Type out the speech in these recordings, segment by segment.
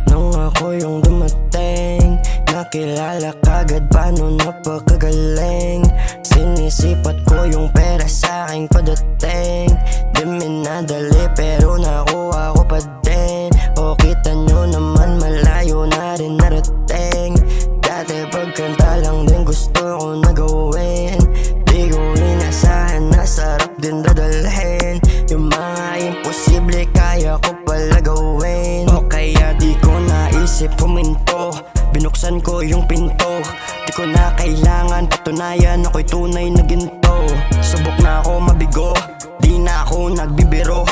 Nung ako yung dumating, nakilala kagad paano napakagaling. Sinisipat ko yung pera sa aking padating. Di minadali pero nakuha ko pa din. O kita nyo naman malayo na rin narating. Dati pagkanta lang din gusto ko na gawin. Di ko inasahan na sarap din dadalhin. Yung mga imposible kaya ko pala gawin. O kaya di ko naisip huminto. Binuksan ko yung pinto. Di ko na kailangan patunayan ako'y tunay na ginto. Subok na ako mabigo, di na ako nagbibiro.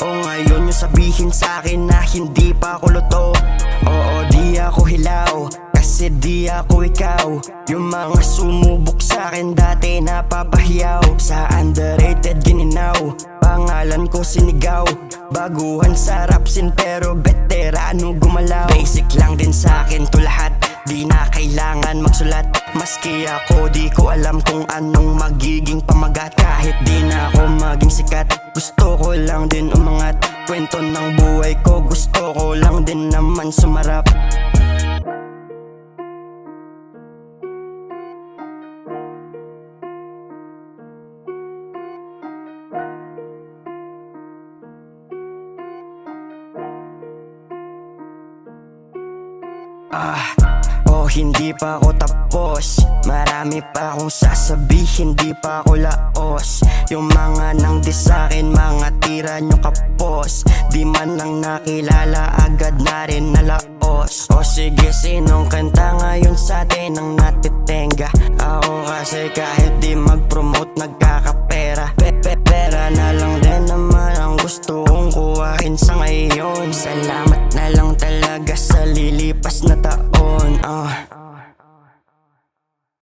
O ngayon yung sabihin sa'kin na hindi pa ako luto. Oo di ako hilaw, kasi di ako ikaw. Yung mga sumubok sa'kin dati napapahiyaw. Sa underrated gininaw, pangalan ko sinigaw. Baguhan sa rapsin pero veterano gumalaw. Basic lang din sa'kin to lahat, di na kailangan magsulat. Maski ako di ko alam kung anong magiging pamagat. Kahit di na ako maging sikat, gusto ko lang din umangat. Kwento ng buhay ko, gusto ko lang din naman sumarap. Oh hindi pa ako tapos, marami pa akong sasabihin, di pa ako laos. Yung mga nang di sa'kin, mga tira nyo kapos. Di man lang nakilala, agad na rin nalaos. O sige, sinong kanta ngayon sa'tin ang natitenga? Ako kasi kahit di mag-promote nagkakapera. Pera na lang din naman ang gusto kong kuhain sa ngayon. Salamat na lang talaga sa lilipas na taon.